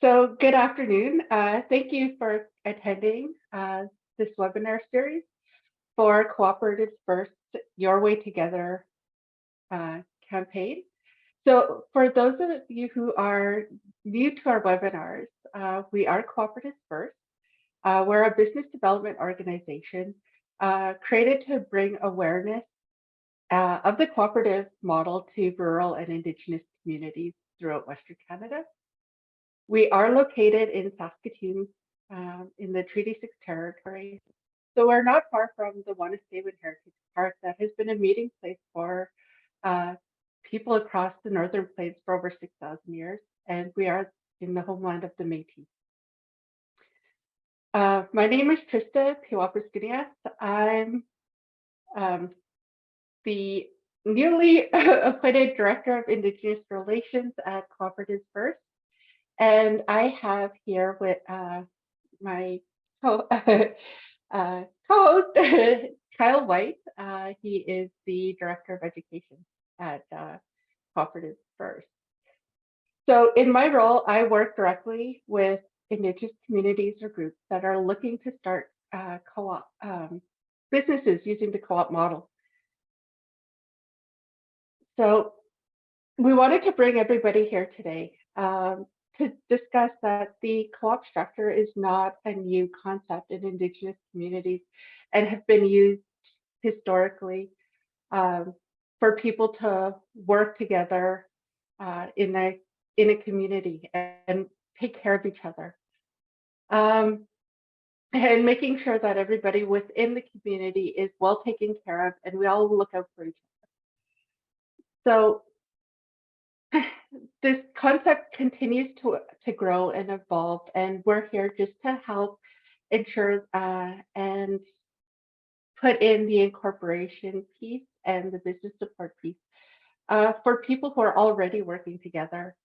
So good afternoon. Thank you for attending this webinar series for Cooperatives First, Your Way Together campaign. So for those of you who are new to our webinars, we are Cooperatives First. We're a business development organization created to bring awareness of the cooperative model to rural and Indigenous communities throughout Western Canada. We are located in Saskatoon in the Treaty 6 territory. So we're not far from the Wanuskewin Heritage Park that has been a meeting place for people across the Northern Plains for over 6,000 years. And we are in the homeland of the Métis. My name is Trista Piwapasgunias. I'm the newly appointed Director of Indigenous Relations at Cooperatives First. And I have here with my co-host, Kyle White. He is the Director of Education at Cooperatives First. So in my role, I work directly with Indigenous communities or groups that are looking to start co-op businesses using the co-op model. So we wanted to bring everybody here today to discuss that the co-op structure is not a new concept in Indigenous communities and have been used historically for people to work together in a community and take care of each other. And making sure that everybody within the community is well taken care of and we all look out for each other. So this concept continues to grow and evolve, and we're here just to help ensure and put in the incorporation piece and the business support piece for people who are already working together,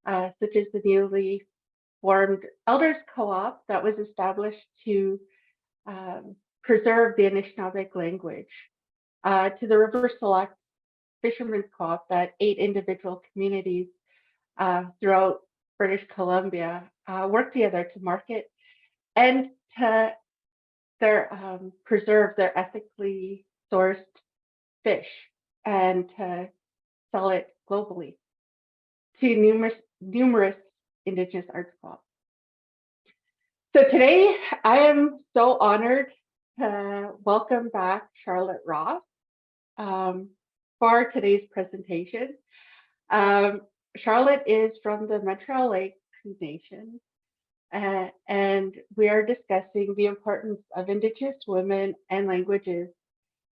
such as the newly formed Elders Co-op that was established to preserve the Anishinaabeg language, to the River Select Fishermen's Co-op that 8 individual communities throughout British Columbia work together to market and to preserve their ethically sourced fish and to sell it globally to numerous Indigenous arts co-ops. So today I am so honored to welcome back Charlotte Ross for today's presentation. Charlotte is from the Montreal Lake Nation, and we are discussing the importance of Indigenous women and languages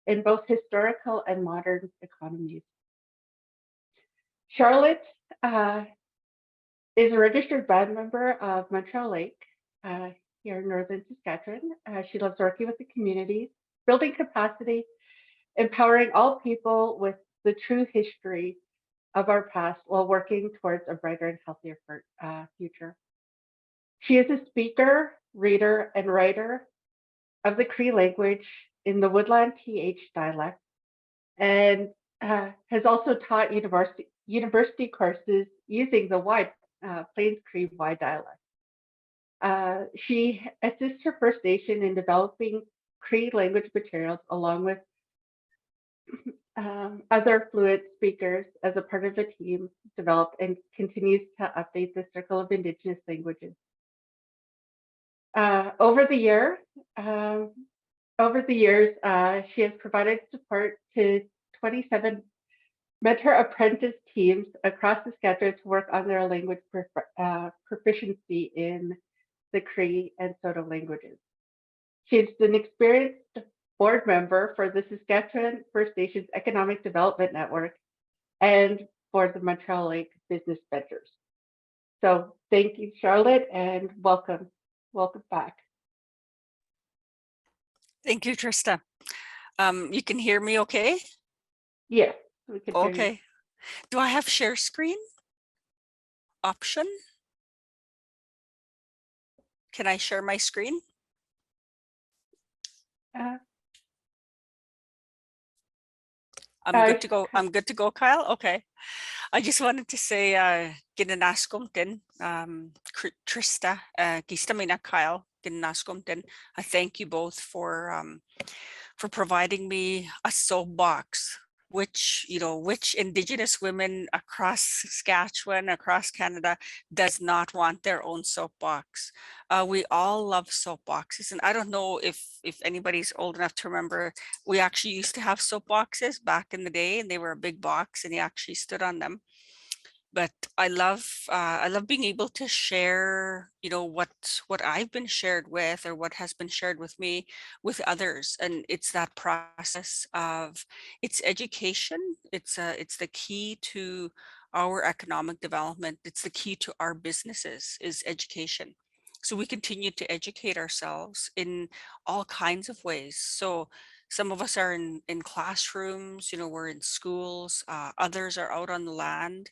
in both historical and modern economies. Charlotte is a registered band member of Montreal Lake here in Northern Saskatchewan. She loves working with the communities, building capacity, empowering all people with the true history of our past while working towards a brighter and healthier future. She is a speaker, reader, and writer of the Cree language in the Woodland TH dialect, and has also taught university courses using the Plains Cree Y dialect. She assists her First Nation in developing Cree language materials along with other fluent speakers as a part of the team developed and continues to update the Circle of Indigenous Languages. Over the years, she has provided support to 27 mentor apprentice teams across Saskatchewan to work on their language proficiency in the Cree and Saulteaux languages. She's an experienced board member for the Saskatchewan First Nations Economic Development Network and for the Montreal Lake Business Ventures. So thank you, Charlotte, and welcome. Welcome back. Thank you, Trista. You can hear me okay? Yes, we can hear you. Okay. Do I have share screen option? Can I share my screen? I'm good to go. I'm good to go, Kyle. Okay. I just wanted to say, ginanaskom din, Trista, gistamina Kyle, ginanaskom din. I thank you both for providing me a soapbox, which, which Indigenous women across Saskatchewan, across Canada, does not want their own soapbox. We all love soapboxes, and I don't know if anybody's old enough to remember, we actually used to have soapboxes back in the day, and they were a big box, and you actually stood on them. But I love being able to share, what I've been shared with, or what has been shared with me, with others. And it's that process of, it's education. It's the key to our economic development. It's the key to our businesses, is education. So we continue to educate ourselves in all kinds of ways. So some of us are in classrooms, we're in schools, others are out on the land,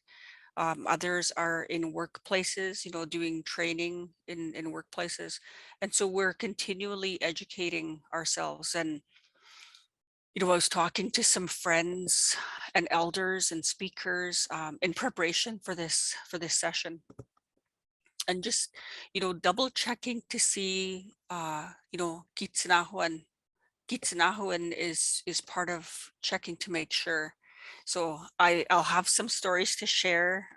others are in workplaces, doing training in workplaces. And so we're continually educating ourselves. And, I was talking to some friends and elders and speakers, in preparation for this session. And just, double checking to see, Kitsinahuan is part of checking to make sure. So I'll have some stories to share,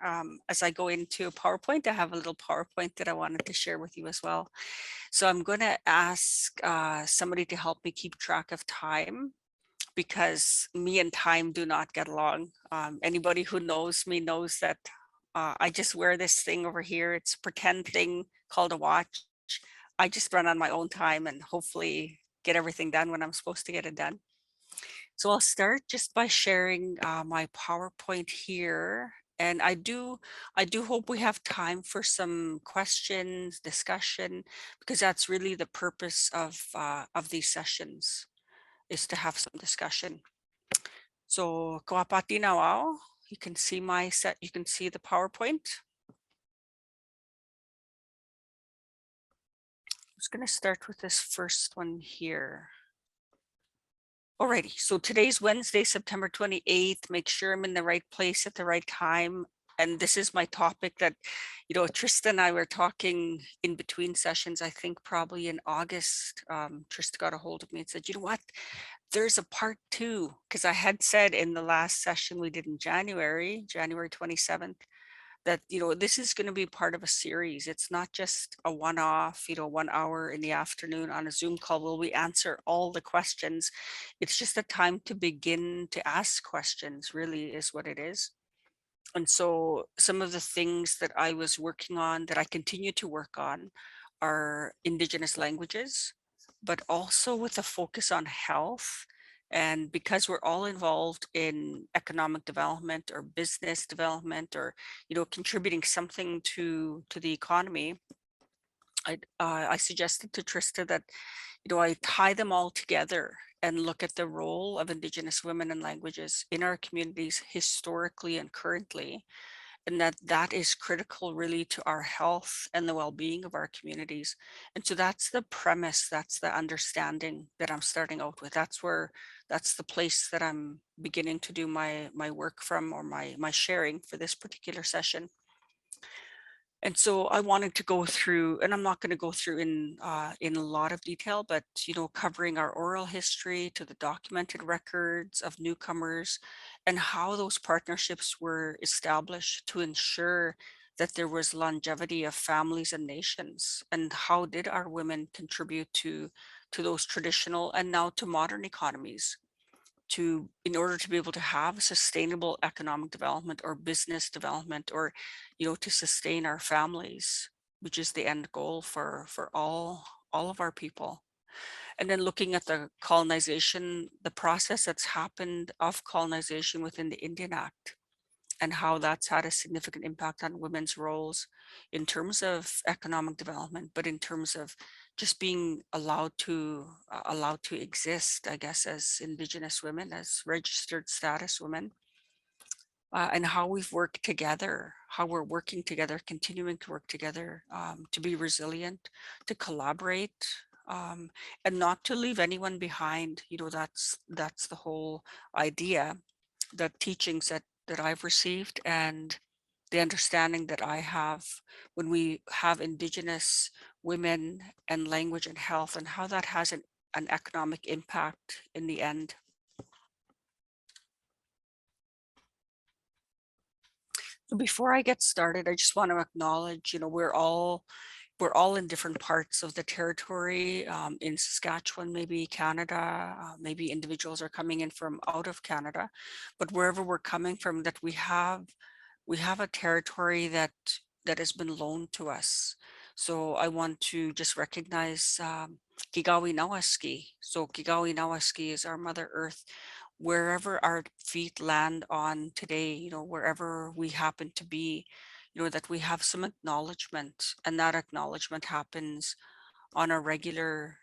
as I go into a PowerPoint. I have a little PowerPoint that I wanted to share with you as well. So I'm going to ask somebody to help me keep track of time, because me and time do not get along. Anybody who knows me knows that I just wear this thing over here. It's a pretend thing called a watch. I just run on my own time and hopefully get everything done when I'm supposed to get it done. So I'll start just by sharing my PowerPoint here. And I do hope we have time for some questions, discussion, because that's really the purpose of these sessions, is to have some discussion. So Koapati Nawao, you can see my set, you can see the PowerPoint. I'm just going to start with this first one here. Alrighty, so today's Wednesday, September 28th. Make sure I'm in the right place at the right time. And this is my topic that, Trista and I were talking in between sessions, I think probably in August. Trista got a hold of me and said, you know what, there's a part 2, because I had said in the last session we did in January 27th, that, this is going to be part of a series. It's not just a one-off, 1 hour in the afternoon on a Zoom call where we answer all the questions. It's just a time to begin to ask questions, really, is what it is. And so some of the things that I was working on, that I continue to work on, are Indigenous languages, but also with a focus on health. And because we're all involved in economic development or business development, or, contributing something to the economy, I suggested to Trista that, I tie them all together and look at the role of Indigenous women and languages in our communities historically and currently, and that is critical really to our health and the well-being of our communities. And so that's the premise, that's the understanding that I'm starting out with. That's the place that I'm beginning to do my work from, or my sharing for this particular session. And so I wanted to go through, and I'm not going to go through in a lot of detail, but, covering our oral history to the documented records of newcomers, and how those partnerships were established to ensure that there was longevity of families and nations, and how did our women contribute to those traditional and now to modern economies, in order to be able to have sustainable economic development or business development, or, to sustain our families, which is the end goal for all of our people. And then looking at the colonization, the process that's happened of colonization within the Indian Act, and how that's had a significant impact on women's roles in terms of economic development, but in terms of just being allowed to exist, I guess, as Indigenous women, as registered status women, and how we've worked together, how we're working together, continuing to work together, to be resilient, to collaborate, and not to leave anyone behind. That's the whole idea. the teachings that I've received and the understanding that I have when we have Indigenous women and language and health, and how that has an economic impact in the end. So before I get started, I just want to acknowledge, we're all in different parts of the territory. In Saskatchewan, maybe Canada, maybe individuals are coming in from out of Canada, but wherever we're coming from, that we have a territory that has been loaned to us. So I want to just recognize Kigawi Nawaski. So Kigawi Nawaski is our Mother Earth. Wherever our feet land on today, wherever we happen to be, that we have some acknowledgement, and that acknowledgement happens on a regular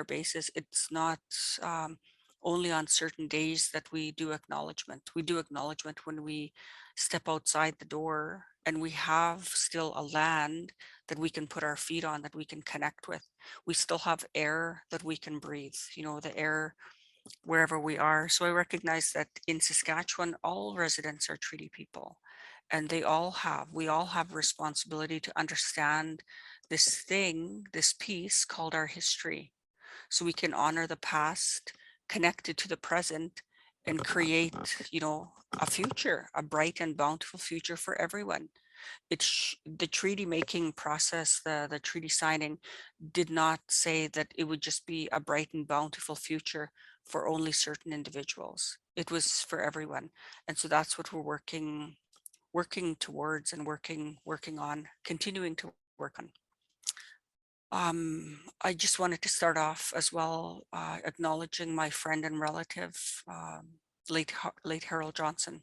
basis. It's not um, only on certain days that we do acknowledgement. We do acknowledgement when we step outside the door and we have still a land that we can put our feet on, that we can connect with. We still have air that we can breathe, the air wherever we are. So I recognize that in Saskatchewan, all residents are treaty people, and we all have responsibility to understand this piece called our history, so we can honor the past, connect it to the present, and create, a future, a bright and bountiful future for everyone. The treaty making process, the treaty signing did not say that it would just be a bright and bountiful future for only certain individuals. It was for everyone. And so that's what we're working towards and working on, continuing to work on. I just wanted to start off as well, acknowledging my friend and relative, late Harold Johnson.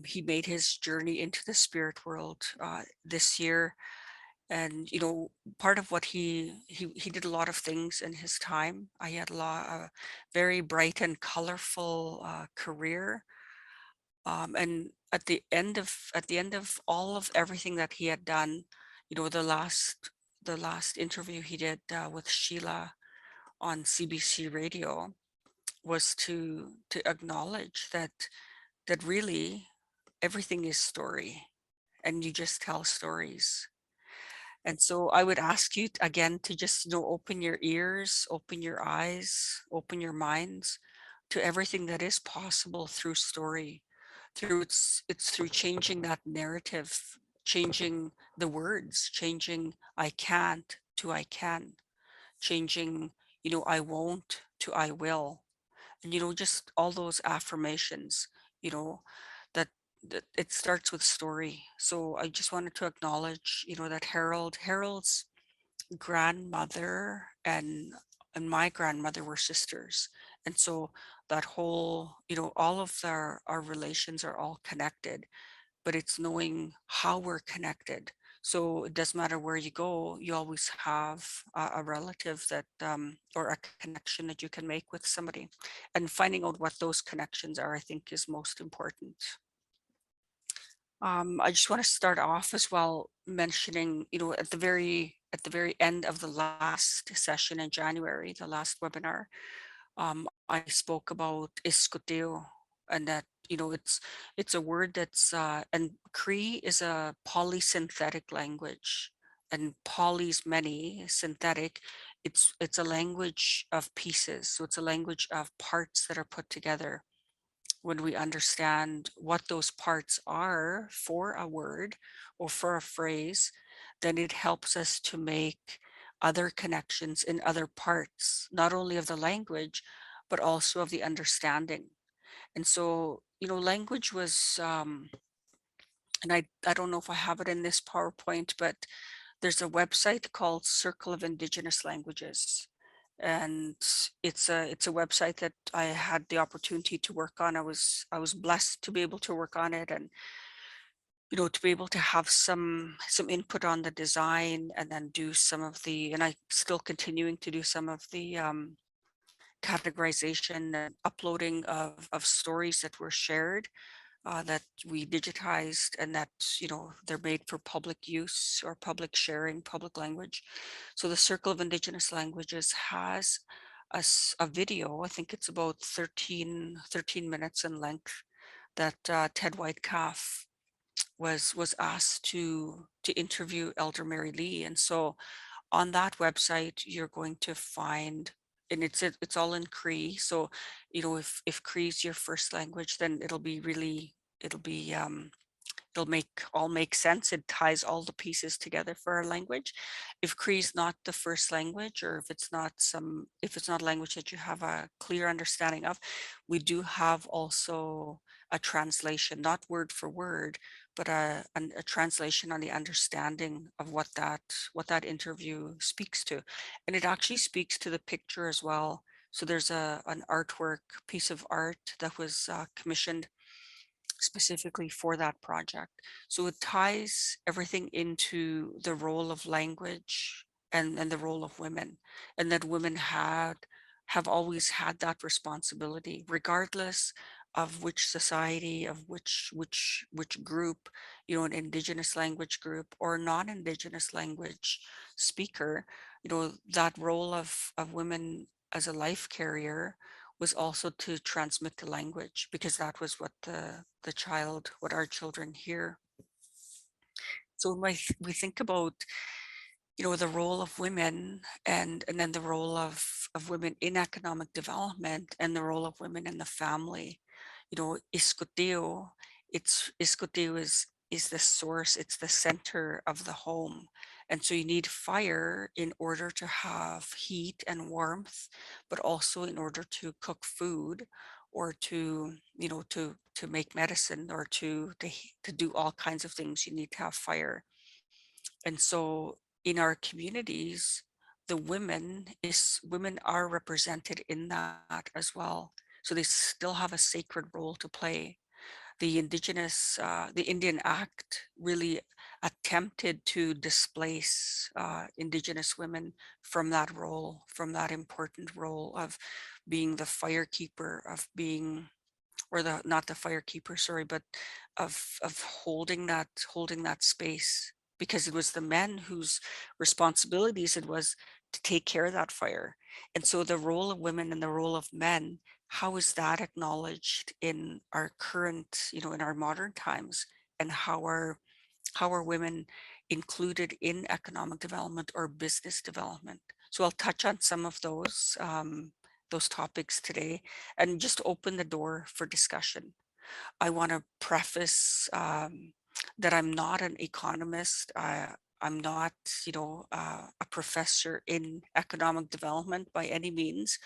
He made his journey into the spirit world this year, and part of what he did a lot of things in his time. He had a very bright and colorful career, and at the end of all of everything that he had done, the last interview he did with Sheila on CBC radio was to acknowledge that really everything is story, and you just tell stories. And so I would ask you again to just, open your ears, open your eyes, open your minds to everything that is possible through story. It's through changing that narrative, changing the words, changing I can't to I can, changing, I won't to I will. And just all those affirmations, you know, that it starts with story. So I just wanted to acknowledge, that Harold's grandmother and my grandmother were sisters. And so that whole, all of our relations are all connected, but it's knowing how we're connected. So it doesn't matter where you go, you always have a relative that, or a connection that you can make with somebody. And finding out what those connections are, I think, is most important. I just want to start off as well mentioning, at the very end of the last session in January, the last webinar, I spoke about iskoteo, and that, it's a word that's, and Cree is a polysynthetic language, and poly's many, synthetic, it's a language of pieces. So it's a language of parts that are put together. When we understand what those parts are for a word or for a phrase, then it helps us to make other connections in other parts, not only of the language, but also of the understanding. And so, language was, and I don't know if I have it in this PowerPoint, but there's a website called Circle of Indigenous Languages. And it's a website that I had the opportunity to work on. I was blessed to be able to work on it, and to be able to have some input on the design, and then do some of the, and I still continuing to do some of the categorization and uploading of stories that were shared, that we digitized, and that, they're made for public use or public sharing, public language. So the Circle of Indigenous Languages has a video. I think it's about 13 minutes in length that Ted Whitecalf was asked to interview Elder Mary Lee. And so on that website, you're going to find, and it's all in Cree. So, if Cree is your first language, then it'll be it'll make sense. It ties all the pieces together for our language. If Cree is not the first language, or if it's not a language that you have a clear understanding of, we do have also a translation, not word for word, but a translation on the understanding of what that interview speaks to. And it actually speaks to the picture as well. So there's an artwork, piece of art that was commissioned specifically for that project. So it ties everything into the role of language and the role of women, and that women have always had that responsibility, regardless of which society, of which group, an indigenous language group or non-indigenous language speaker, that role of women as a life carrier was also to transmit the language, because that was what our children hear. So when we think about, the role of women, and then the role of women in economic development, and the role of women in the family, iskuteo, iskuteo is the source, it's the center of the home. And so you need fire in order to have heat and warmth, but also in order to cook food, or to make medicine, or to do all kinds of things. You need to have fire. And so in our communities, the women are represented in that as well. So they still have a sacred role to play. The Indian Act really attempted to displace Indigenous women from that role, from that important role of being the firekeeper, of being, or the not the firekeeper, sorry, but of holding that space, because it was the men whose responsibilities it was to take care of that fire. And so the role of women and the role of men, how is that acknowledged in our current, in our modern times? And how are women included in economic development or business development? So I'll touch on some of those topics today, and just open the door for discussion. I want to preface that I'm not an economist. I'm not, a professor in economic development by any means,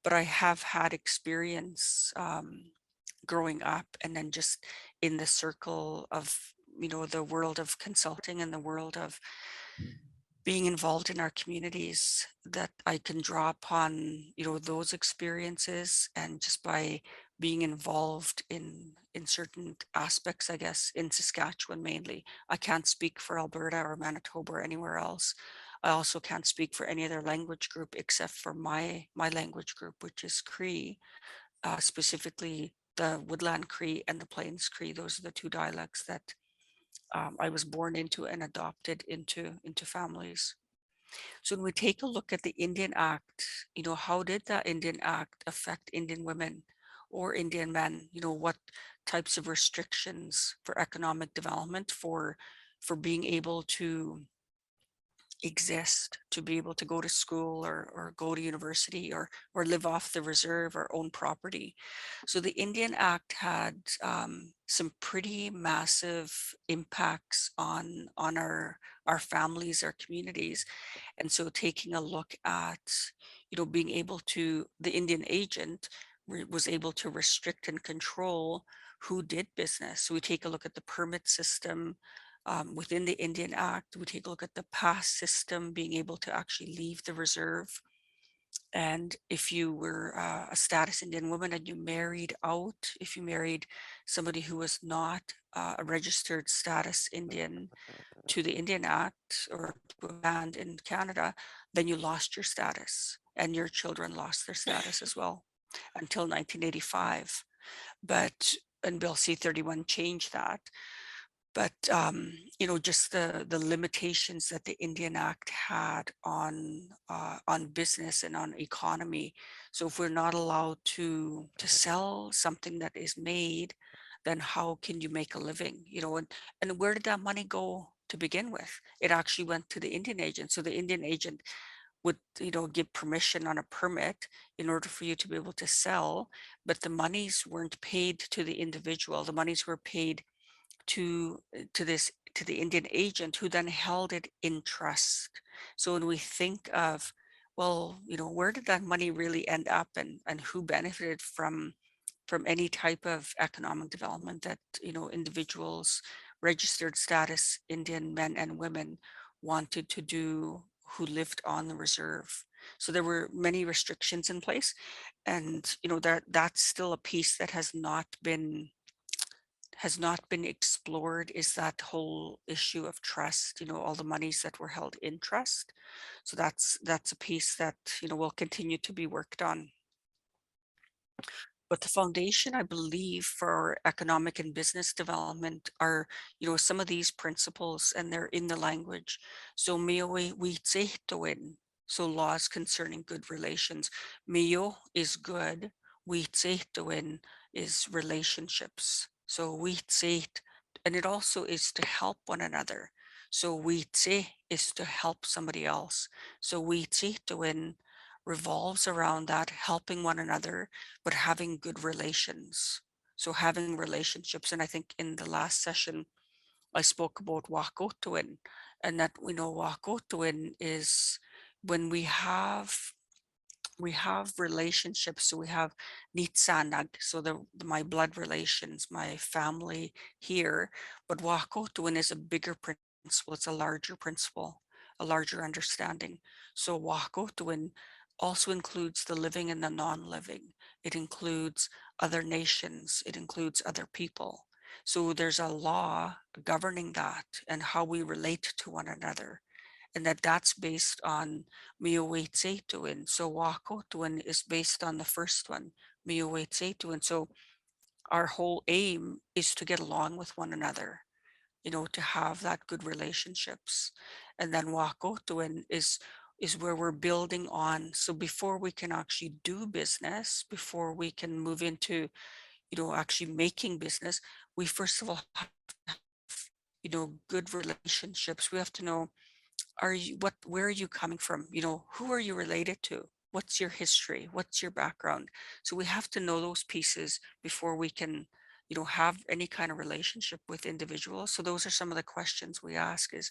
but I have had experience growing up, and then just in the circle of, the world of consulting and the world of being involved in our communities, that I can draw upon, those experiences, and just by being involved in certain aspects, I guess, in Saskatchewan mainly. I can't speak for Alberta or Manitoba or anywhere else. I also can't speak for any other language group except for my language group, which is Cree, specifically the Woodland Cree and the Plains Cree. Those are the two dialects that I was born into and adopted into families. So when we take a look at the Indian Act, how did that Indian Act affect Indian women or Indian men? What types of restrictions for economic development, for being able to exist, to be able to go to school, or go to university, or live off the reserve, or own property. So the Indian Act had some pretty massive impacts on our families, our communities. And so taking a look at, being able to, the Indian agent was able to restrict and control who did business. So we take a look at the permit system within the Indian Act. We take a look at the pass system, being able to actually leave the reserve. And if you were a status Indian woman and you married out, if you married somebody who was not a registered status Indian to the Indian Act, or to a band in Canada, then you lost your status, and your children lost their status as well until 1985. And Bill C-31 changed that. but just the limitations that the Indian Act had on business and on economy. So if we're not allowed to sell something that is made, then how can you make a living? And where did that money go to begin with? It actually went to the Indian agent. So the Indian agent would give permission on a permit in order for you to be able to sell, but the monies weren't paid to the individual. The monies were paid to the Indian agent, who then held it in trust. So when we think of, well, where did that money really end up, and who benefited from any type of economic development that individuals, registered status Indian men and women, wanted to do, who lived on the reserve. So there were many restrictions in place, and that's still a piece that has not been explored, is that whole issue of trust, all the monies that were held in trust. So that's a piece that will continue to be worked on. But the foundation, I believe, for economic and business development are, some of these principles, and they're in the language. So Mio we win. So laws concerning good relations. Mio is good. We win is relationships. So we and it also is to help one another. So we is to help somebody else. So we win revolves around that, helping one another, but having good relations. So having relationships. And I think in the last session, I spoke about wakotuin, and that wakotuin is when we have relationships. So we have nitsanag, so my blood relations, my family here. But wakotuin is a bigger principle. It's a larger principle, a larger understanding. So wakotuin also includes the living and the non-living. It includes other nations. It includes other people. So there's a law governing that and how we relate to one another, and that's based on Miyawetsetuin. So Wakotuin is based on the first one, Miyawetsetuin. So our whole aim is to get along with one another, to have that good relationships. And then Wakotuin is where we're building on. So before we can actually do business, before we can move into, actually making business, we first of all have, good relationships. We have to know, where are you coming from? Who are you related to? What's your history? What's your background? So we have to know those pieces before we can, have any kind of relationship with individuals. So those are some of the questions we ask is,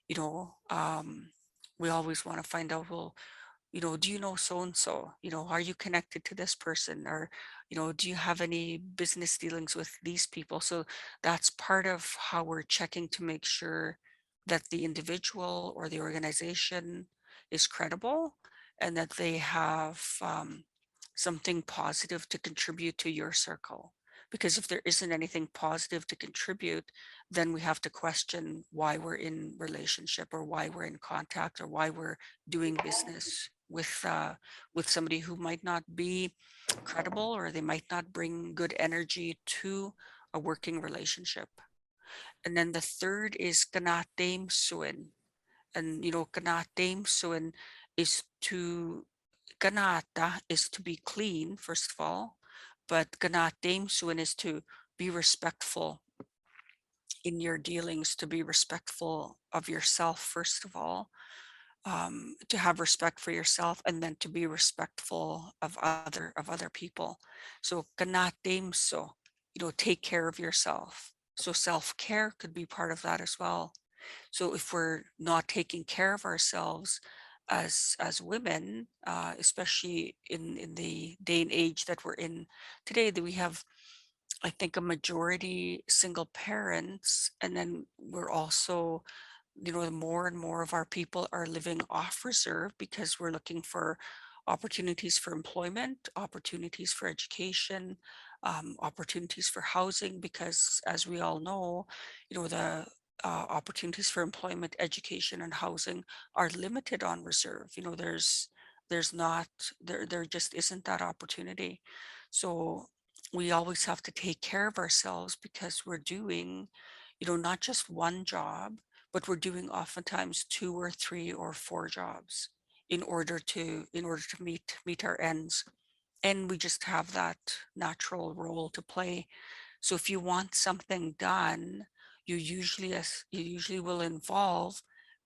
you know, um, we always want to find out, well, do you know so and so? Are you connected to this person? Or, do you have any business dealings with these people? So that's part of how we're checking to make sure that the individual or the organization is credible, and that they have something positive to contribute to your circle. Because if there isn't anything positive to contribute, then we have to question why we're in relationship, or why we're in contact, or why we're doing business with somebody who might not be credible, or they might not bring good energy to a working relationship. And then the third is kanatem suin. And kanatem suin is to kanata is to be clean, first of all, but kanatem suin is to be respectful in your dealings, to be respectful of yourself, first of all, to have respect for yourself, and then to be respectful of other people. So kanatim, so take care of yourself. So self-care could be part of that as well. So if we're not taking care of ourselves as women, especially in the day and age that we're in today, that we have, I think, a majority single parents, and then we're also, more and more of our people are living off reserve because we're looking for opportunities for employment, opportunities for education, opportunities for housing, because as we all know, the opportunities for employment, education, and housing are limited on reserve. There's not, there just isn't that opportunity. So we always have to take care of ourselves because we're doing, not just one job, but we're doing oftentimes 2 or 3 or 4 jobs in order to meet our ends. And we just have that natural role to play. So if you want something done, you usually will involve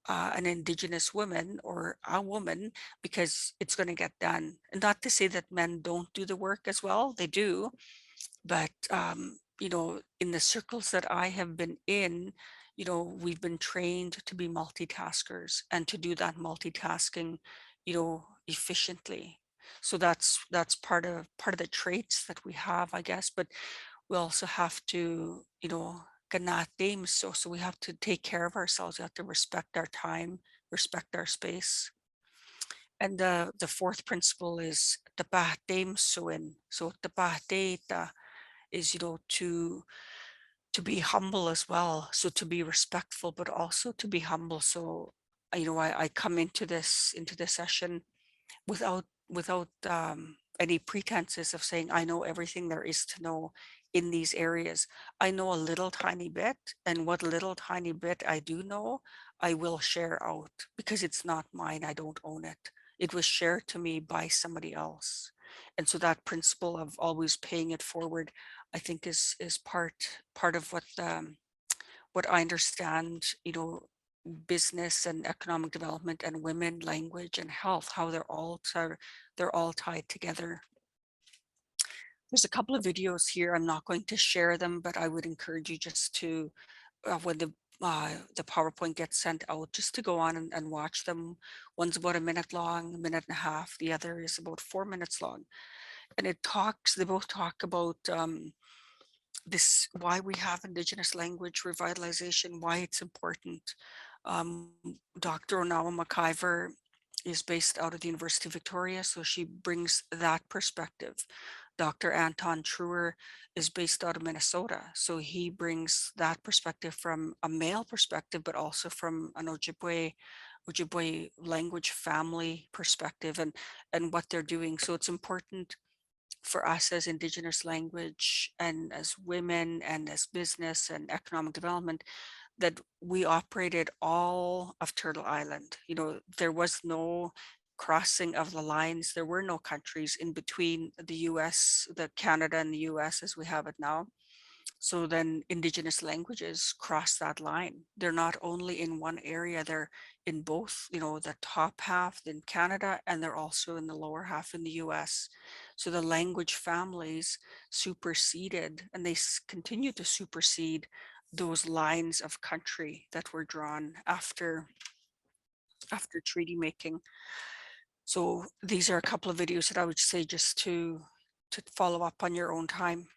an Indigenous woman or a woman, because it's going to get done. And not to say that men don't do the work as well, they do, but in the circles that I have been in, we've been trained to be multitaskers and to do that multitasking, efficiently. So that's part of the traits that we have, I guess. But we also have to, ganate, so we have to take care of ourselves. We have to respect our time, respect our space. And the fourth principle is tapahte suin. So tapahte is, to be humble as well. So to be respectful, but also to be humble. So I come into this session without any pretenses of saying I know everything there is to know in these areas. I know a little tiny bit, and what little tiny bit I do know, I will share out, because it's not mine. I don't own it. It was shared to me by somebody else. And so that principle of always paying it forward, I think is part of what I understand, business and economic development and women, language and health, how they're all tied together. There's a couple of videos here. I'm not going to share them, but I would encourage you just to, when the PowerPoint gets sent out, just to go on and watch them. One's about a minute long, a minute and a half. The other is about 4 minutes long. And they both talk about this, why we have Indigenous language revitalization, why it's important. Um, Dr. Onawa McIver is based out of the University of Victoria, so she brings that perspective. Dr. Anton Truer is based out of Minnesota, so he brings that perspective from a male perspective, but also from an Ojibwe language family perspective, and what they're doing. So it's important for us as Indigenous language and as women and as business and economic development that we operated all of Turtle Island. There was no crossing of the lines. There were no countries in between the US, the Canada and the US as we have it now. So then Indigenous languages cross that line. They're not only in one area, they're in both, the top half in Canada, and they're also in the lower half in the US. So the language families superseded, and they continue to supersede those lines of country that were drawn after treaty making. So these are a couple of videos that I would say just to follow up on your own time.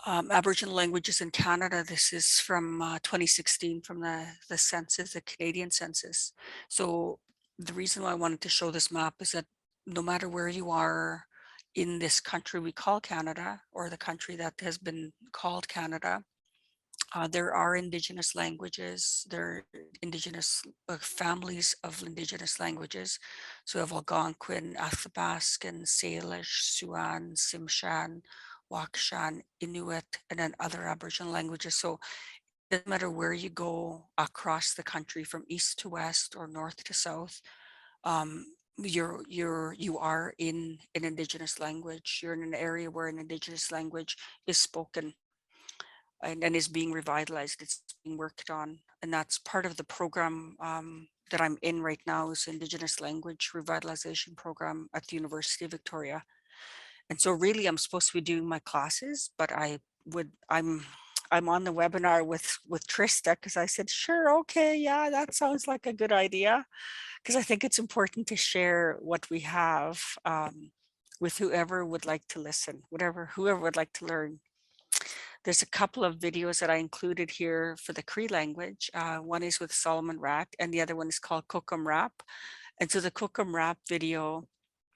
Aboriginal languages in Canada. This is from 2016 from the census, the Canadian census. So the reason why I wanted to show this map is that no matter where you are in this country we call Canada, or the country that has been called Canada, there are Indigenous languages, there are Indigenous families of Indigenous languages. So we have Algonquin, Athabascan, Salish, Siouan, Tsimshian, Wakshan, Inuit, and then other Aboriginal languages. So it doesn't matter where you go across the country, from east to west or north to south, you are in an Indigenous language. You're in an area where an Indigenous language is spoken and is being revitalized. It's being worked on, and that's part of the program that I'm in right now, is Indigenous Language Revitalization Program at the University of Victoria. And so really I'm supposed to be doing my classes, but I'm on the webinar with Trista, because I said, sure, okay, yeah, that sounds like a good idea, because I think it's important to share what we have with whoever would like to listen, whoever would like to learn. There's a couple of videos that I included here for the Cree language. One is with Solomon Rat, and the other one is called Cookum Rap. And so the Cookum Rap video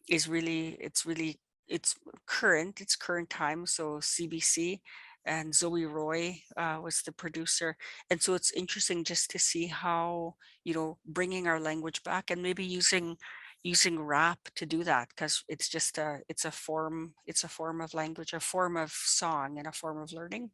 is it's current time. So CBC and Zoe Roy was the producer. And so it's interesting just to see how, bringing our language back, and maybe using rap to do that, because it's a form of language, a form of song, and a form of learning.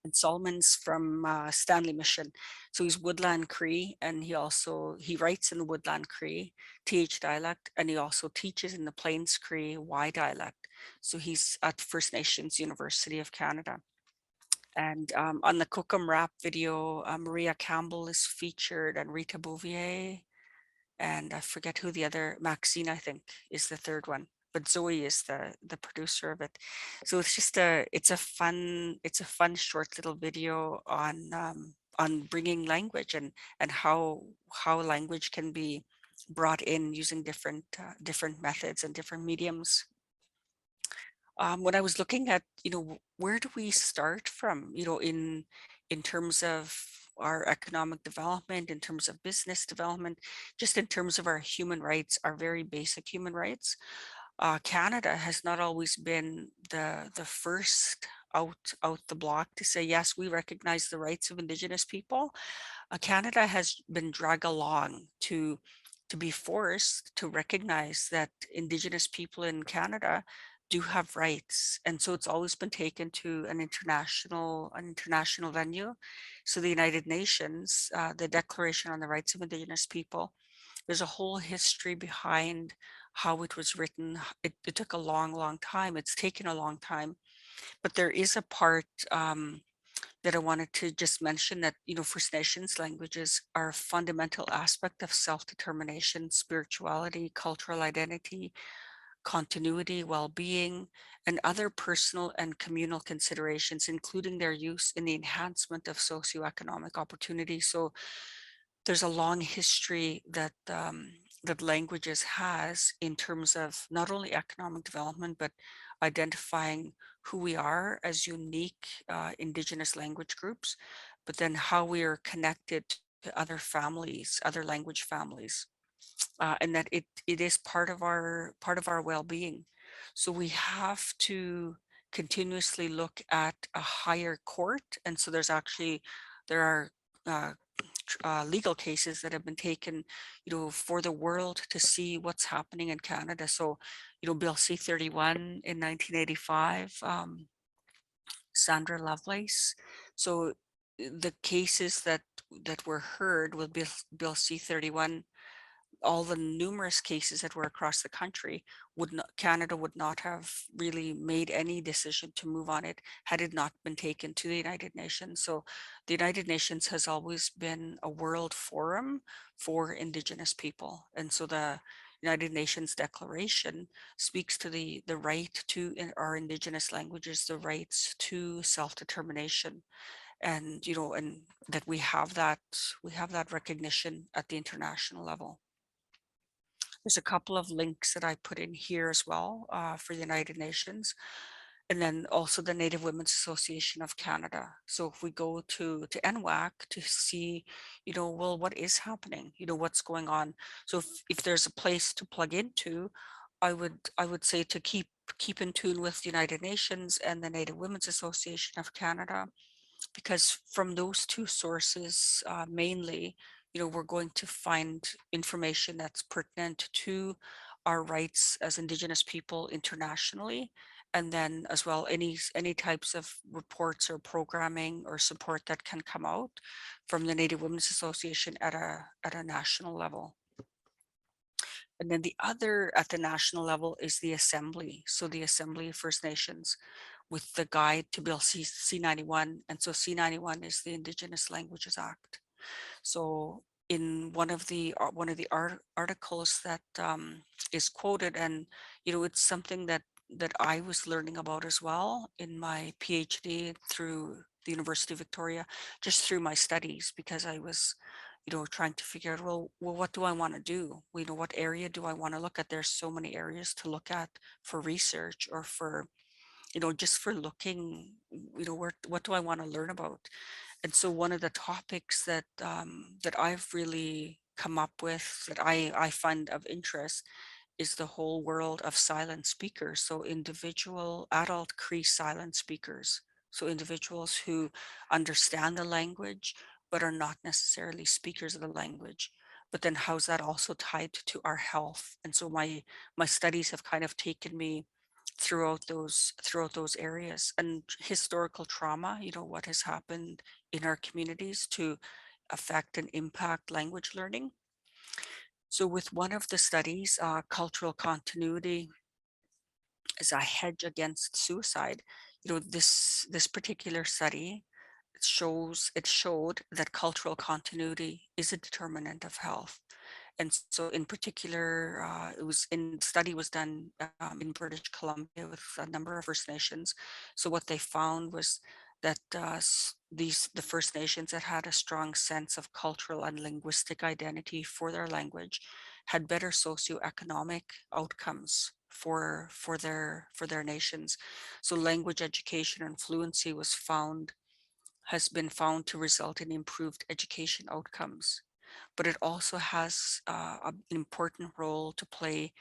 And Solomon's from Stanley Mission. So he's Woodland Cree, and he writes in the Woodland Cree TH dialect, and he also teaches in the Plains Cree Y dialect. So he's at First Nations University of Canada. And on the Cookum Rap video, Maria Campbell is featured, and Rita Bouvier, and I forget who the other, Maxine, I think, is the third one. But Zoe is the producer of it. So it's just it's a fun short little video on bringing language and how language can be brought in using different methods and different mediums. When I was looking at, where do we start from, in terms of our economic development, in terms of business development, just in terms of our human rights, our very basic human rights. Canada has not always been the first out the block to say, yes, we recognize the rights of Indigenous people. Canada has been dragged along to be forced to recognize that Indigenous people in Canada do have rights, and so it's always been taken to an international venue. So the United Nations, the Declaration on the Rights of Indigenous People, there's a whole history behind how it was written. It took a long time. It's taken a long time, but there is a part that I wanted to just mention that, First Nations languages are a fundamental aspect of self-determination, spirituality, cultural identity, continuity, well-being, and other personal and communal considerations, including their use in the enhancement of socioeconomic opportunity. So there's a long history that languages has in terms of not only economic development, but identifying who we are as unique Indigenous language groups, but then how we are connected to other families, other language families, and that it is part of our well-being. So we have to continuously look at a higher court, and so there are uh, legal cases that have been taken, for the world to see what's happening in Canada. So, Bill C-31 in 1985, Sandra Lovelace. So the cases that were heard with Bill C-31, all the numerous cases that were across the country, Canada would not have really made any decision to move on it had it not been taken to the United Nations. So the United Nations has always been a world forum for Indigenous people. And so the United Nations Declaration speaks to the right to in our Indigenous languages, the rights to self-determination, and and that we have that recognition at the international level. There's a couple of links that I put in here as well for the United Nations, and then also the Native Women's Association of Canada. So if we go to NWAC to see, well, what is happening, what's going on. So if there's a place to plug into, I would say to keep in tune with the United Nations and the Native Women's Association of Canada, because from those two sources mainly, we're going to find information that's pertinent to our rights as Indigenous people internationally, and then as well any types of reports or programming or support that can come out from the Native Women's Association at a national level. And then the other at the national level is the Assembly. So the Assembly of First Nations, with the guide to Bill C-91. And so C-91 is the Indigenous Languages Act. So in one of the articles that is quoted, and it's something that I was learning about as well in my PhD through the University of Victoria, just through my studies, because I was trying to figure out, well, what do I want to do? What area do I want to look at? There's so many areas to look at for research, or for just for looking, what do I want to learn about? And so one of the topics that I've really come up with, that I find of interest, is the whole world of silent speakers. So individual adult Cree silent speakers. So individuals who understand the language, but are not necessarily speakers of the language. But then how's that also tied to our health? And so my studies have kind of taken me throughout those areas, and historical trauma, what has happened in our communities to affect and impact language learning. So with one of the studies, cultural continuity is a hedge against suicide. This particular study it showed that cultural continuity is a determinant of health. And so in particular, it was in study was done in British Columbia with a number of First Nations. So what they found was that the First Nations that had a strong sense of cultural and linguistic identity for their language had better socioeconomic outcomes for their nations. So language education and fluency has been found to result in improved education outcomes, but it also has an important role to play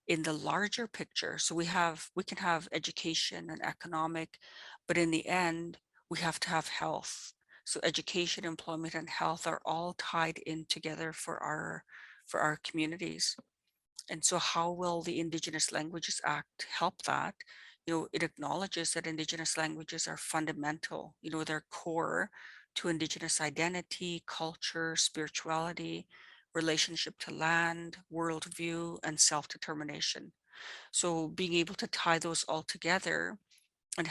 in the larger picture. So we can have education and economic, but in the end, we have to have health. So education, employment, and health are all tied in together for our communities. And so how will the Indigenous Languages Act help that? It acknowledges that Indigenous languages are fundamental, they're core to Indigenous identity, culture, spirituality, relationship to land, worldview, and self-determination. So being able to tie those all together and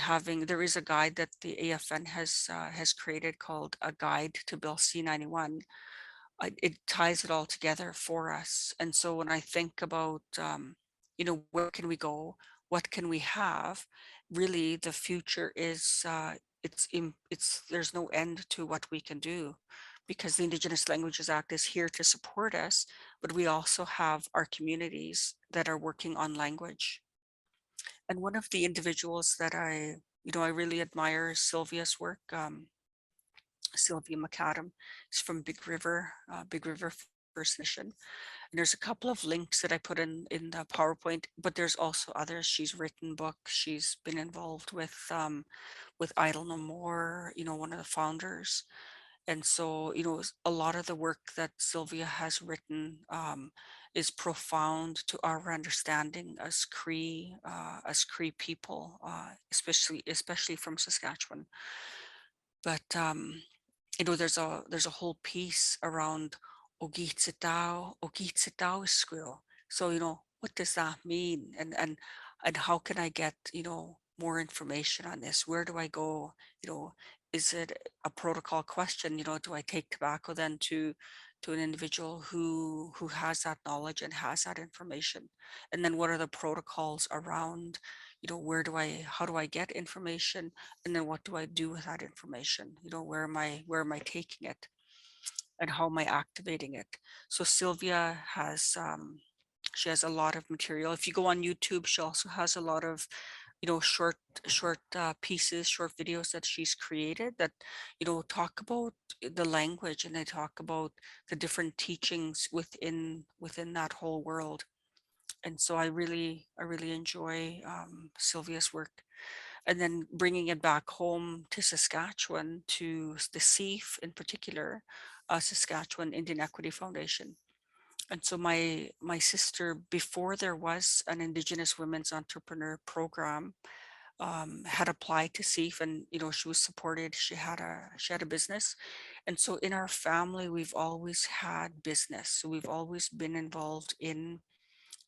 there is a guide that the AFN has created called A Guide to Bill C-91. It ties it all together for us. And so when I think about, where can we go? What can we have? Really, the future is, there's no end to what we can do, because the Indigenous Languages Act is here to support us, but we also have our communities that are working on language. And one of the individuals that I really admire is Sylvia's work. Sylvia McAdam is from Big River First Nation. And there's a couple of links that I put in the PowerPoint, but there's also others. She's written books. She's been involved with Idle No More, one of the founders. And so, a lot of the work that Sylvia has written is profound to our understanding as Cree people, especially from Saskatchewan. But there's a whole piece around Ogitsitao school. So, what does that mean? And how can I get, more information on this? Where do I go? Is it a protocol question? Do I take tobacco then to an individual who has that knowledge and has that information? And then what are the protocols around, how do I get information? And then what do I do with that information? Where am I taking it, and how am I activating it? So Sylvia she has a lot of material. If you go on YouTube, she also has a lot of short pieces, short videos that she's created that talk about the language, and they talk about the different teachings within that whole world. And so I really enjoy Sylvia's work. And then bringing it back home to Saskatchewan, to the SEAF in particular, Saskatchewan Indian Equity Foundation. And so my sister, before there was an Indigenous Women's Entrepreneur Program, had applied to SEAF, and she was supported. She had a business, and so in our family we've always had business. So we've always been involved in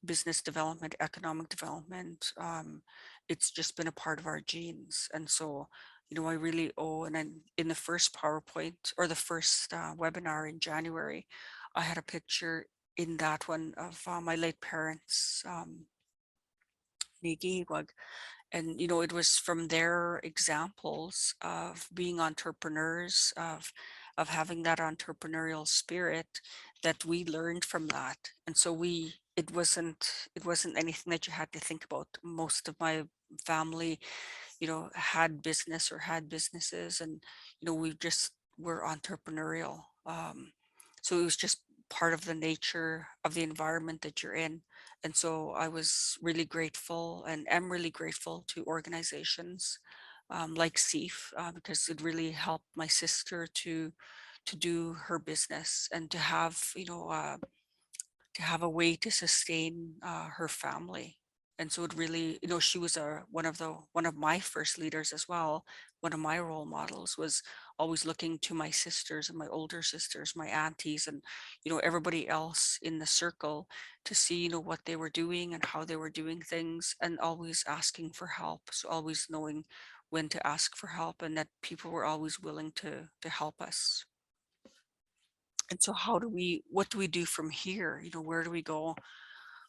business development, economic development. It's just been a part of our genes. And so, I really owe, and then in the first PowerPoint, or the first webinar in January, I had a picture in that one of my late parents, Nigiwag. And it was from their examples of being entrepreneurs, of having that entrepreneurial spirit, that we learned from that. And so it wasn't anything that you had to think about. Most of my family had business or had businesses, and we just were entrepreneurial. So it was just part of the nature of the environment that you're in. And so I was really grateful, and am really grateful to organizations like SEAF, because it really helped my sister to do her business, and to have a way to sustain her family. And so it really, she was one of my first leaders as well. One of my role models was always looking to my sisters and my older sisters, my aunties, and everybody else in the circle to see what they were doing and how they were doing things, and always asking for help. So always knowing when to ask for help, and that people were always willing to help us. And so what do we do from here? Where do we go?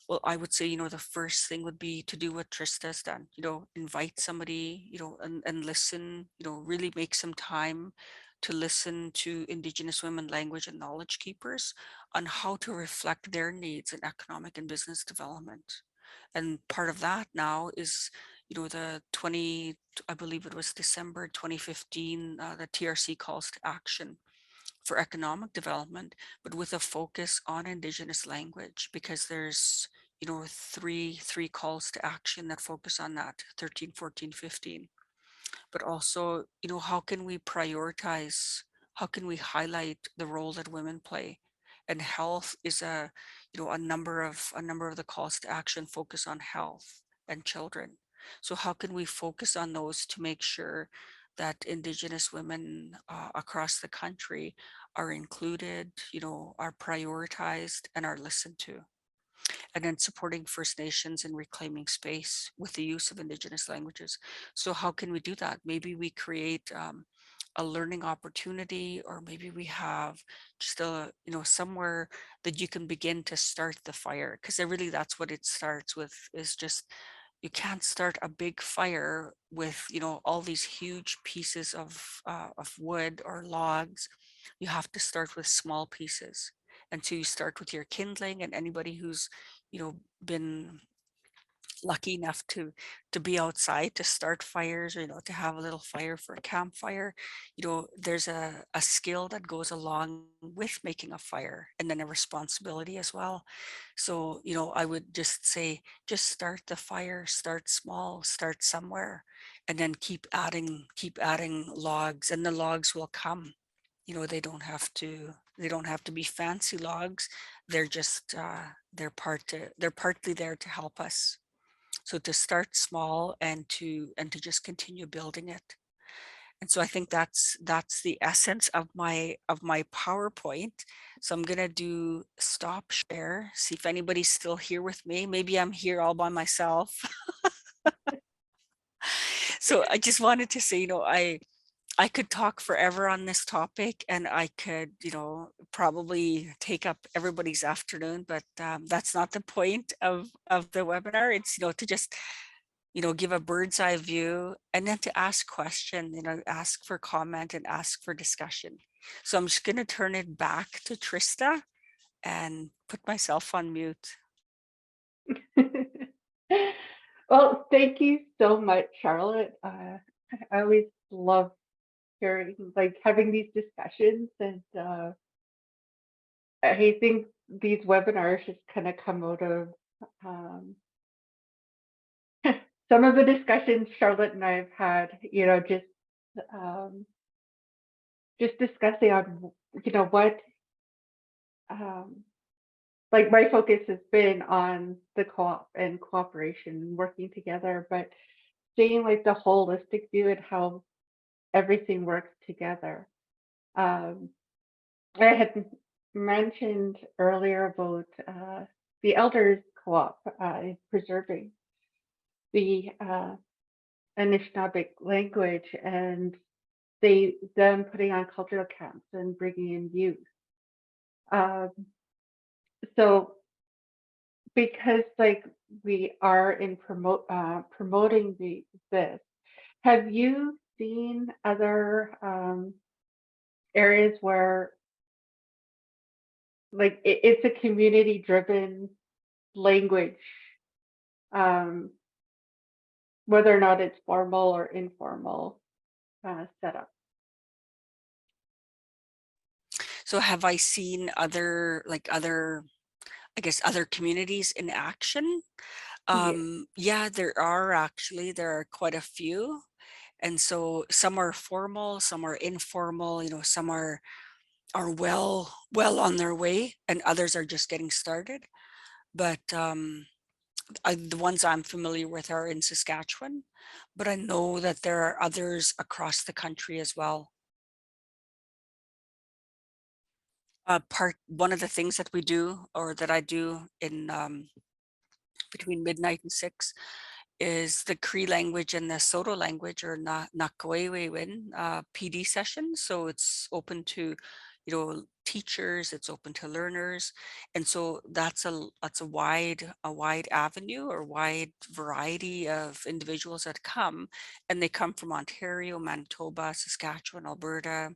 Well, I would say, the first thing would be to do what Trista has done, invite somebody, and listen, really make some time to listen to Indigenous women language and knowledge keepers on how to reflect their needs in economic and business development. And part of that now is, I believe it was December 2015, the TRC calls to action for economic development, but with a focus on Indigenous language, because there's three calls to action that focus on that: 13, 14, 15. But also, how can we prioritize, how can we highlight the role that women play? And health is a number of the calls to action focus on health and children. So how can we focus on those to make sure that Indigenous women across the country are included, are prioritized, and are listened to? And then supporting First Nations and reclaiming space with the use of Indigenous languages. So how can we do that? Maybe we create a learning opportunity, or maybe we have just somewhere that you can begin to start the fire, because really that's what it starts with, is just, you can't start a big fire with all these huge pieces of wood or logs. You have to start with small pieces. And so you start with your kindling, and anybody who's been lucky enough to be outside to start fires, or to have a little fire for a campfire, there's a skill that goes along with making a fire, and then a responsibility as well. So I would just say, just start the fire, start small, start somewhere, and then keep adding logs, and the logs will come. They don't have to be fancy logs. They're just they're partly there to help us. So to start small, and to just continue building it. And so I think that's the essence of my PowerPoint. So I'm gonna do stop share, see if anybody's still here with me. Maybe I'm here all by myself. So I just wanted to say, I could talk forever on this topic, and I could, probably take up everybody's afternoon, but that's not the point of the webinar. It's, to just, give a bird's eye view, and then to ask question, ask for comment and ask for discussion. So I'm just going to turn it back to Trista and put myself on mute. Well, thank you so much, Charlotte. I always love hearing, like, having these discussions, and I think these webinars just kind of come out of um, some of the discussions Charlotte and I have had, um, just discussing on, what, um, like, my focus has been on the co-op and cooperation and working together, but seeing, like, the holistic view and how everything works together. Um, I had mentioned earlier about the elders co-op preserving the Anishinaabe language, and them putting on cultural camps and bringing in youth. Um, so because, like, we are in promoting this, have you seen other areas where, like, it's a community driven language, um, whether or not it's formal or informal setup? So have I seen I guess, other communities in action? Yeah. Yeah, there are quite a few. And so some are formal, some are informal, some are well on their way, and others are just getting started. But the ones I'm familiar with are in Saskatchewan, but I know that there are others across the country as well. One of the things that we do, or that I do in between midnight and 6, is the Cree language and the Soto language, or Nakweewin PD sessions. So it's open to, teachers, it's open to learners. And so that's a wide avenue, or wide variety of individuals that come, and they come from Ontario, Manitoba, Saskatchewan, Alberta,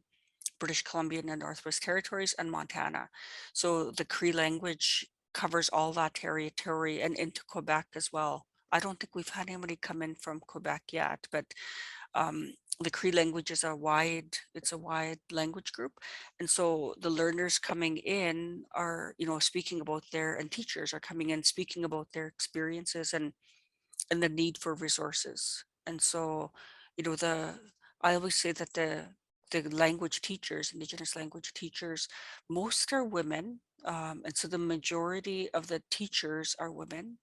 British Columbia and the Northwest Territories, and Montana. So the Cree language covers all that territory and into Quebec as well. I don't think we've had anybody come in from Quebec yet, but the Cree language is it's a wide language group. And so the learners coming in are, speaking about and teachers are coming in speaking about their experiences and the need for resources. And so, I always say that the language teachers, Indigenous language teachers, most are women. And so the majority of the teachers are women.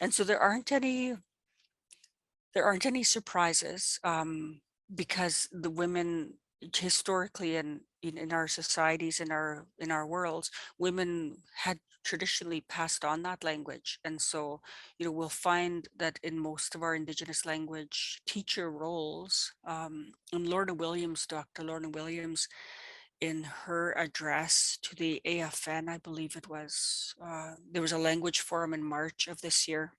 And so there aren't any surprises, because the women historically, and in our societies, in our worlds, women had traditionally passed on that language. And so, we'll find that in most of our Indigenous language teacher roles, and Dr. Lorna Williams, in her address to the AFN, I believe it was, there was a language forum in March of this year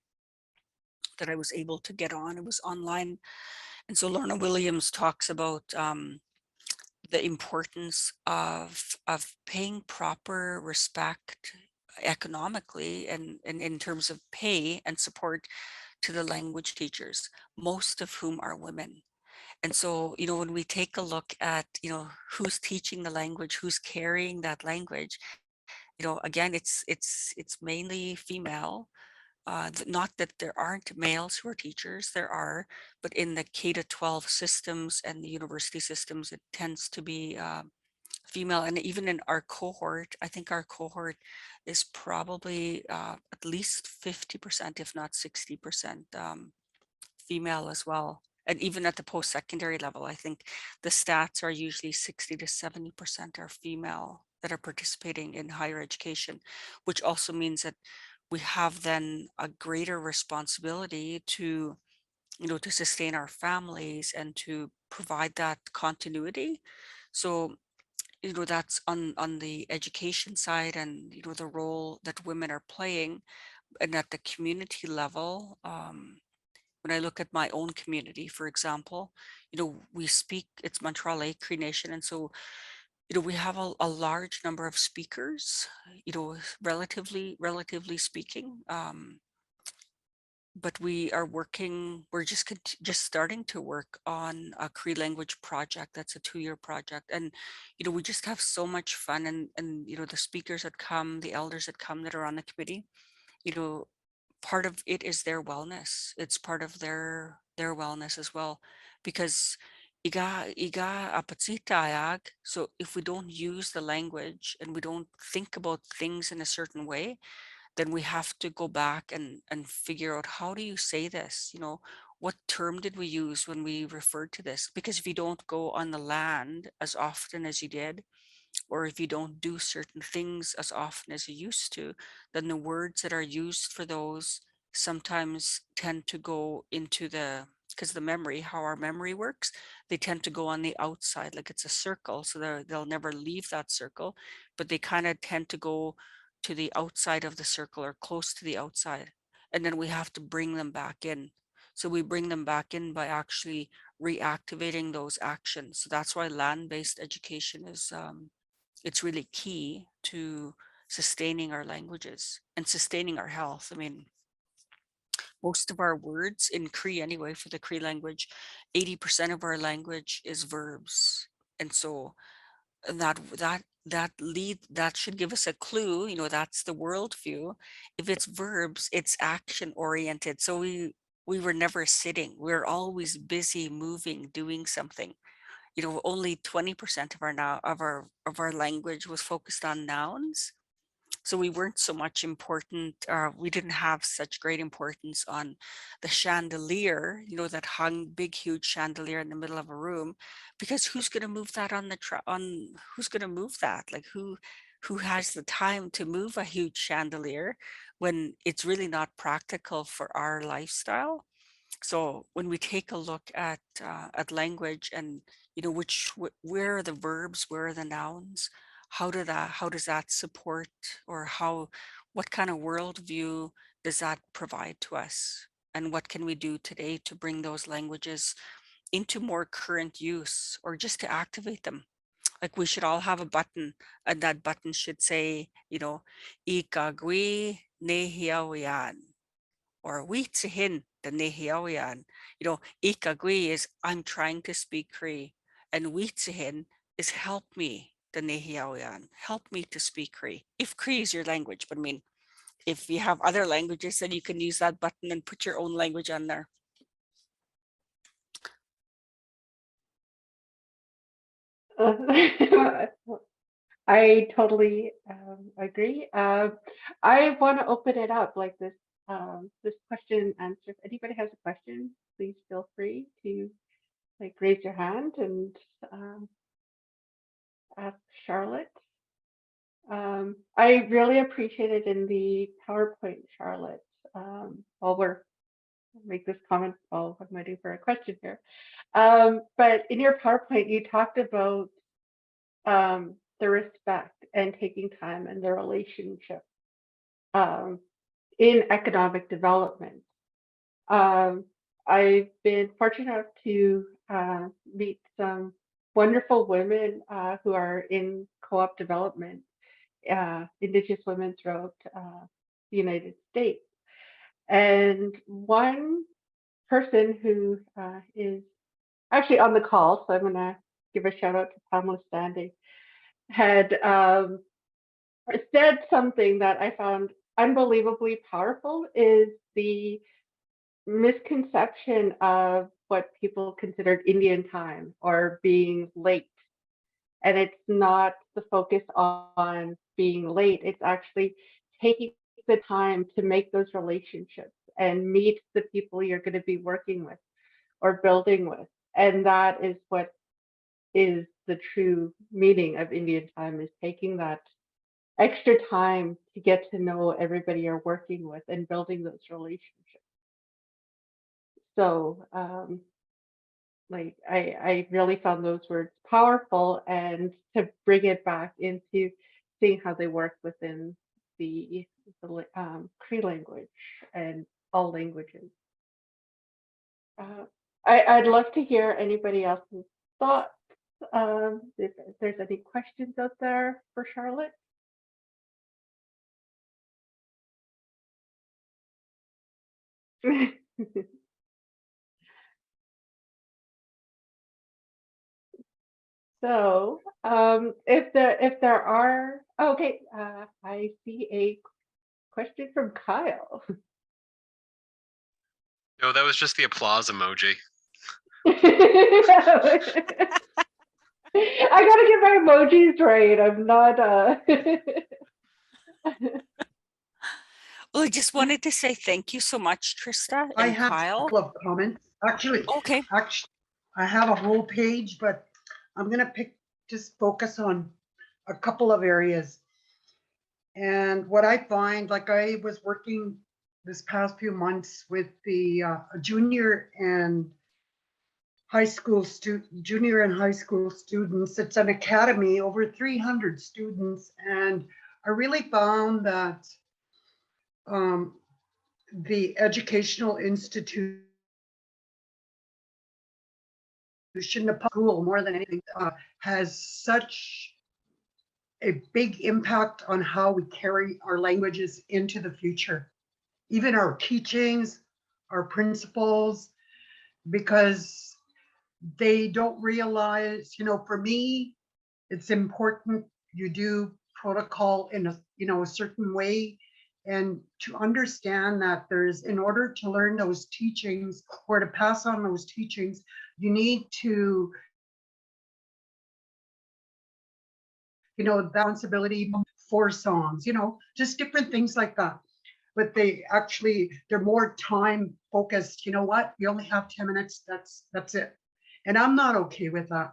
that I was able to get on. It was online. And so Lorna Williams talks about the importance of paying proper respect economically, and in terms of pay and support to the language teachers, most of whom are women. And so, when we take a look at, who's teaching the language, who's carrying that language, again, it's mainly female. Not that there aren't males who are teachers, there are, but in the K to 12 systems and the university systems, it tends to be female. And even in our cohort, I think our cohort is probably at least 50%, if not 60%, female as well. And even at the post-secondary level, I think the stats are usually 60 to 70% are female that are participating in higher education, which also means that we have then a greater responsibility to, to sustain our families and to provide that continuity. So, that's on the education side, and, the role that women are playing. And at the community level, when I look at my own community, for example, we speak, it's Montreal Cree Nation. And so, we have a large number of speakers, relatively speaking. But we're just starting to work on a Cree language project. That's a 2-year project. And, we just have so much fun. And, the speakers that come, the elders that come that are on the committee, you know, part of it is their wellness. It's part of their wellness as well, because iga apatsitayag. So if we don't use the language and we don't think about things in a certain way, then we have to go back and figure out, how do you say this? What term did we use when we referred to this? Because if you don't go on the land as often as you did, or if you don't do certain things as often as you used to, then the words that are used for those sometimes tend to go into because the memory, how our memory works, they tend to go on the outside, like it's a circle. So they'll never leave that circle, but they kind of tend to go to the outside of the circle, or close to the outside. And then we have to bring them back in. So we bring them back in by actually reactivating those actions. So that's why land-based education is it's really key to sustaining our languages and sustaining our health. I mean, most of our words in Cree, anyway, for the Cree language, 80% of our language is verbs. And so that should give us a clue, that's the worldview. If it's verbs, it's action oriented. So we were never sitting. We're always busy, moving, doing something. Only 20% of our language was focused on nouns. So we weren't so much important, we didn't have such great importance on the chandelier, you know, that hung big, huge chandelier in the middle of a room, because who's going to move that on who's going to move that? Like who has the time to move a huge chandelier when it's really not practical for our lifestyle? So when we take a look at language and, you know, where are the verbs, where are the nouns, how does that support, or what kind of worldview does that provide to us? And what can we do today to bring those languages into more current use, or just to activate them? Like we should all have a button, and that button should say, you know, ikagwi nehiawian, or witsihin the nehiawian. You know, ikagwi is I'm trying to speak Cree, and witsihin is help me the nehiawian, help me to speak Cree. If Cree is your language, but I mean, if you have other languages, then you can use that button and put your own language on there. I totally agree. I want to open it up like this. This question and answer. If anybody has a question, please feel free to like raise your hand and ask Charlotte. I really appreciated in the PowerPoint, Charlotte. While we're make this comment, what am I doing for a question here? But in your PowerPoint, you talked about the respect and taking time and the relationship in economic development. I've been fortunate enough to meet some wonderful women who are in co-op development, Indigenous women throughout the United States. And one person who is actually on the call, so I'm going to give a shout out to Pamela Standing, had said something that I found unbelievably powerful, is the misconception of what people considered Indian time or being late. And it's not the focus on being late, it's actually taking the time to make those relationships and meet the people you're going to be working with or building with. And that is what is the true meaning of Indian time, is taking that extra time to get to know everybody you're working with and building those relationships. So like I really found those words powerful, and to bring it back into seeing how they work within the Cree language and all languages. I'd love to hear anybody else's thoughts. If there's any questions out there for Charlotte. So if there are, okay, I see a question from Kyle. No, that was just the applause emoji. I gotta get my emojis right. I'm not Well, I just wanted to say thank you so much, Trista I and have a Kyle. couple of comments. Actually, Okay. I have a whole page, but I'm gonna just focus on a couple of areas. And what I find, like I was working this past few months with the junior and high school students. It's an academy, over 300 students, and I really found that the educational institution, the school, more than anything, has such a big impact on how we carry our languages into the future, even our teachings, our principles, because they don't realize, for me, it's important you do protocol in a certain way, and to understand that in order to learn those teachings or to pass on those teachings, you need to you know, that responsibility for songs, you know, just different things like that. But they're more time focused. You know what? You only have 10 minutes. That's it. And I'm not okay with that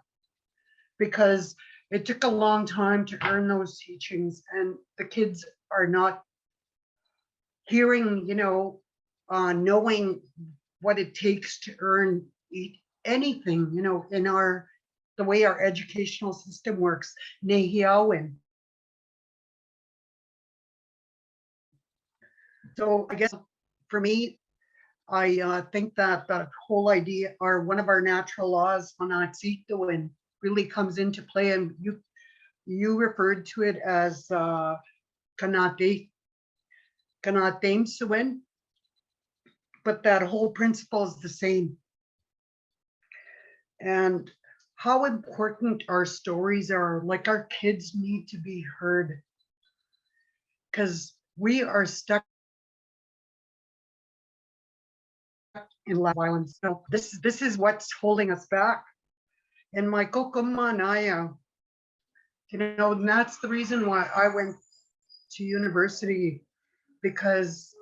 because it took a long time to earn those teachings, and the kids are not hearing, you know, knowing what it takes to earn anything, you know, in the way our educational system works. Nehiawen. So I guess for me, I think that that whole idea, or one of our natural laws on Oxytocin, really comes into play, and you referred to it as kanate suin, but that whole principle is the same. And how important our stories are, like our kids need to be heard, because we are stuck in violence. So this is what's holding us back. And my kokomanaya, you know, and that's the reason why I went to university, because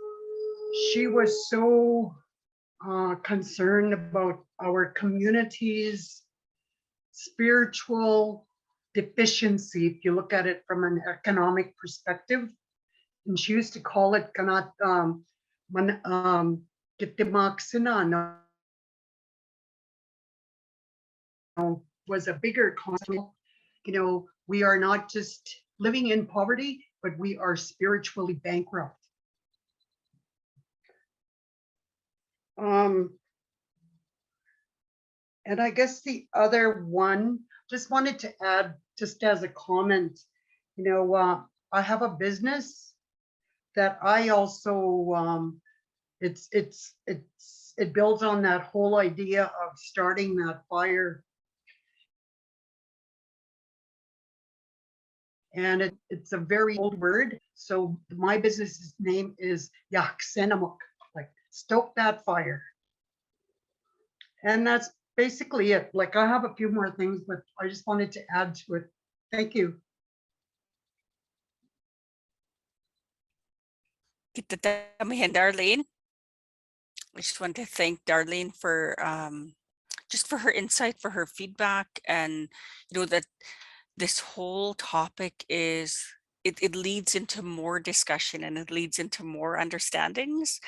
she was so concerned about our community's spiritual deficiency, if you look at it from an economic perspective. And she used to call it kanat kitimaksina, was a bigger concept. You know, we are not just living in poverty, but we are spiritually bankrupt. And I guess the other one, just wanted to add, just as a comment, you know, I have a business that I also, it builds on that whole idea of starting that fire. And it's a very old word. So my business's name is Yaksenamuk, like stoke that fire. And that's basically it. Like I have a few more things, but I just wanted to add to it. Thank you. Kita damihan, Darlene. I just want to thank Darlene for just for her insight, for her feedback, and you know that this whole topic is it leads into more discussion and it leads into more understandings.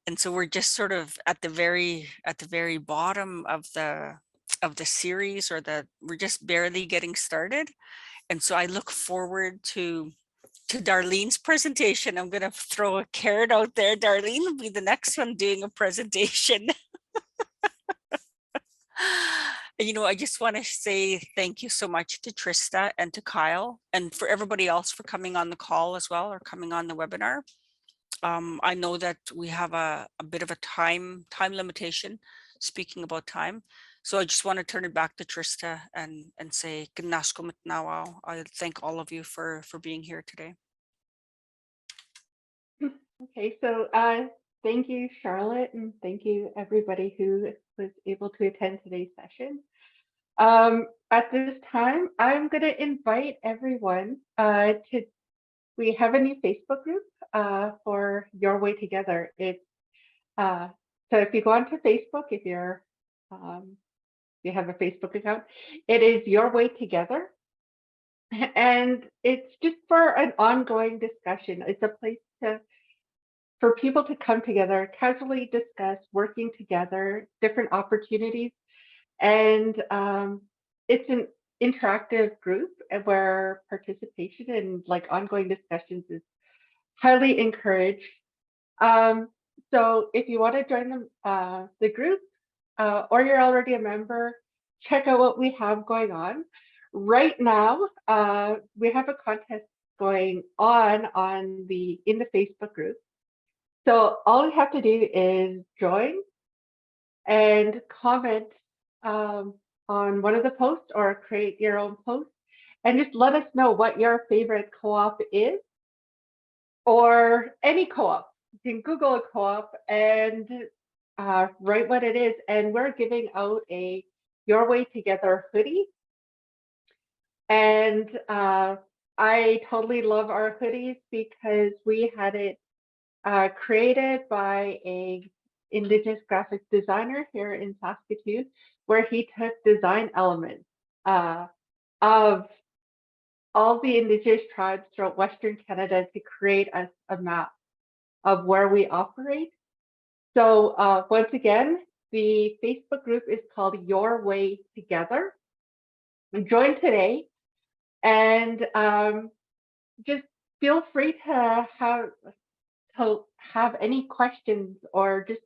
And so we're just sort of at the very bottom of the series, or we're just barely getting started. And so I look forward to Darlene's presentation. I'm going to throw a carrot out there. Darlene will be the next one doing a presentation. You know, I just want to say thank you so much to Trista and to Kyle, and for everybody else for coming on the call as well, or coming on the webinar. I know that we have a bit of a time limitation, speaking about time. So I just want to turn it back to Trista and say, I thank all of you for being here today. Okay, so thank you, Charlotte, and thank you everybody who was able to attend today's session. At this time, I'm going to invite everyone we have a new Facebook group for Your Way Together. It's so if you go onto Facebook, if you have a Facebook account, it is Your Way Together. And it's just for an ongoing discussion. It's a place for people to come together, casually discuss working together, different opportunities. And it's an interactive group where participation and like ongoing discussions is highly encouraged. So if you want to join the group, or you're already a member, check out what we have going on. Right now, we have a contest going on in the Facebook group. So all you have to do is join and comment on one of the posts, or create your own post, and just let us know what your favorite co-op is, or any co-op. You can Google a co-op and write what it is. And we're giving out a Your Way Together hoodie. And I totally love our hoodies because we had it created by a Indigenous graphic designer here in Saskatoon, where he took design elements of all the Indigenous tribes throughout Western Canada to create a map of where we operate. So once again, the Facebook group is called Your Way Together. Join today, and just feel free to have any questions or just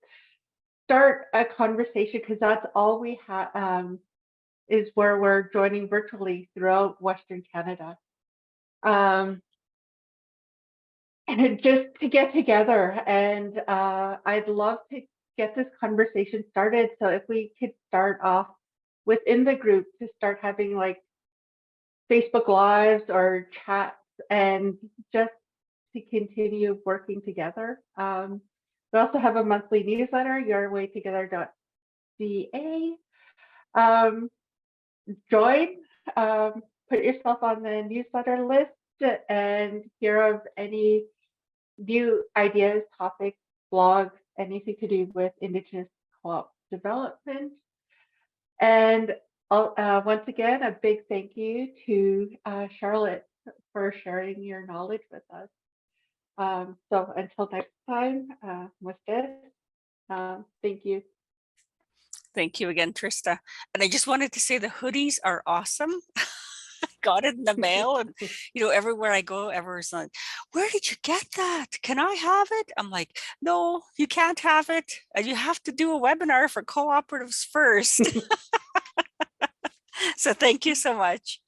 start a conversation, because that's all we have is where we're joining virtually throughout Western Canada. And just to get together, and I'd love to get this conversation started. So if we could start off within the group to start having like Facebook Lives or chats, and just to continue working together. We also have a monthly newsletter, yourwaytogether.ca. Join, put yourself on the newsletter list, and hear of any new ideas, topics, blogs, anything to do with Indigenous co-op development. And once again, a big thank you to Charlotte for sharing your knowledge with us. So until next time, with this, thank you. Thank you again, Trista. And I just wanted to say the hoodies are awesome. Got it in the mail, and everywhere I go, everyone's like, where did you get that? Can I have it? I'm like, no, you can't have it. And you have to do a webinar for cooperatives first. So thank you so much.